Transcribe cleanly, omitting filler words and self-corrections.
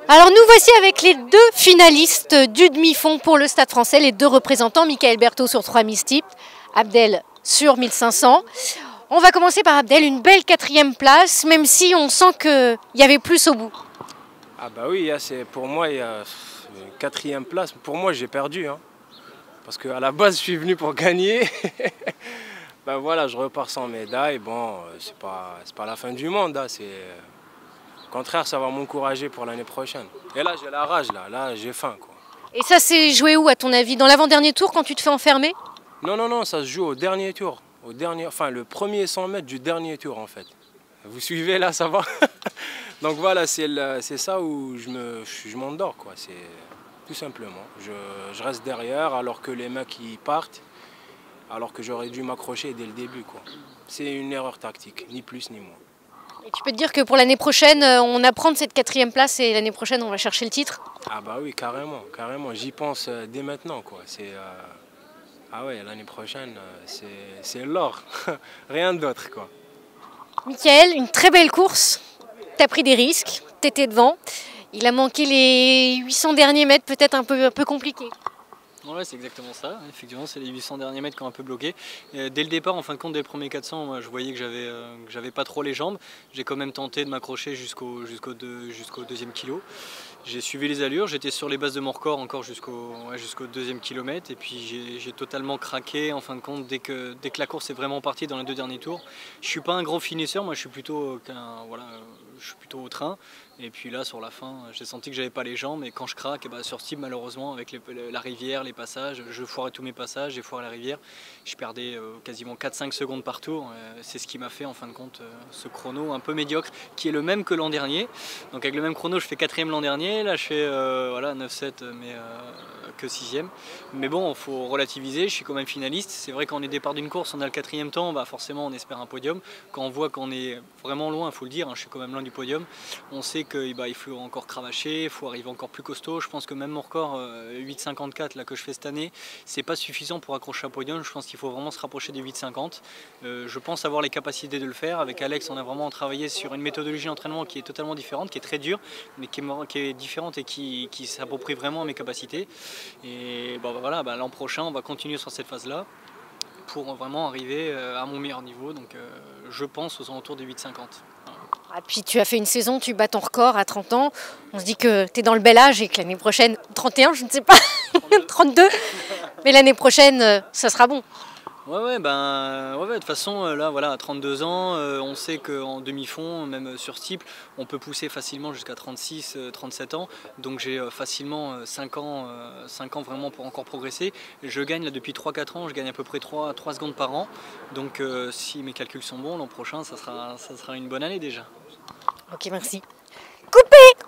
Alors nous voici avec les deux finalistes du demi-fond pour le Stade français, les deux représentants, Michael Berthaud sur 3000 steeps, Abdel sur 1500. On va commencer par Abdel, une belle 4e place, même si on sent qu'il y avait plus au bout. Ah bah oui, pour moi, il y a une 4e place. Pour moi, j'ai perdu. Hein, parce qu'à la base, je suis venu pour gagner. Ben voilà, je repars sans médaille. Bon, c'est pas la fin du monde. Hein, au contraire, ça va m'encourager pour l'année prochaine. Et là, j'ai la rage, là j'ai faim, quoi. Et ça s'est joué où à ton avis? Dans l'avant-dernier tour quand tu te fais enfermer? Non, ça se joue au dernier tour. Enfin, le premier 100 mètres du dernier tour, en fait. Vous suivez là, ça va? Donc voilà, c'est ça où je m'endors, quoi. C'est tout simplement. Je reste derrière alors que les mecs ils partent, alors que j'aurais dû m'accrocher dès le début, quoi. C'est une erreur tactique, ni plus ni moins. Et tu peux te dire que pour l'année prochaine, on apprend de cette 4e place et l'année prochaine, on va chercher le titre? Ah bah oui, carrément. J'y pense dès maintenant, quoi. Ah ouais, l'année prochaine, c'est l'or. Rien d'autre, quoi. Michael, une très belle course. Tu as pris des risques, tu étais devant. Il a manqué les 800 derniers mètres, peut-être un peu compliqué. Ouais, c'est exactement ça. Effectivement, c'est les 800 derniers mètres qui ont un peu bloqué. Et dès le départ, en fin de compte, dès les premiers 400, moi, je voyais que j'avais pas trop les jambes. J'ai quand même tenté de m'accrocher jusqu'au deuxième kilo. J'ai suivi les allures, j'étais sur les bases de mon record encore jusqu'au 2e kilomètre. Et puis j'ai totalement craqué en fin de compte dès que la course est vraiment partie dans les 2 derniers tours. Je suis pas un grand finisseur, moi je suis plutôt au train. Et puis là, sur la fin, j'ai senti que j'avais pas les jambes. Et quand je craque, sur Steep, malheureusement, avec la rivière, les passages, je foirais tous mes passages, j'ai foiré la rivière. Je perdais quasiment 4-5 secondes par tour. C'est ce qui m'a fait, en fin de compte, ce chrono un peu médiocre, qui est le même que l'an dernier. Donc avec le même chrono, je fais 4e l'an dernier. Là, je fais 9-7, mais que 6e. Mais bon, il faut relativiser. Je suis quand même finaliste. C'est vrai qu'en est départ d'une course, on a le 4e temps. Forcément, on espère un podium. Quand on voit qu'on est vraiment loin, il faut le dire, hein, je suis quand même loin du podium. On sait qu'il faut encore cravacher, il faut arriver encore plus costaud. Je pense que même mon record 8,54 là, que je fais cette année, c'est pas suffisant pour accrocher un podium. Je pense qu'il faut vraiment se rapprocher des 8,50. Je pense avoir les capacités de le faire. Avec Alex, on a vraiment travaillé sur une méthodologie d'entraînement qui est totalement différente, qui est très dure, mais qui est différente et qui s'approprie vraiment à mes capacités. Et voilà, l'an prochain, on va continuer sur cette phase-là pour vraiment arriver à mon meilleur niveau. Donc je pense aux alentours des 8,50. Et puis tu as fait une saison, tu bats ton record à 30 ans. On se dit que tu es dans le bel âge et que l'année prochaine, 31, je ne sais pas, 32, mais l'année prochaine, ça sera bon. Ouais, de toute façon, là, voilà, à 32 ans, on sait qu'en demi-fond, même sur Steeple, on peut pousser facilement jusqu'à 36, 37 ans. Donc j'ai facilement 5 ans vraiment pour encore progresser. Je gagne là depuis 3-4 ans, je gagne à peu près 3 secondes par an. Donc si mes calculs sont bons, l'an prochain, ça sera une bonne année déjà. Ok, merci. Coupé!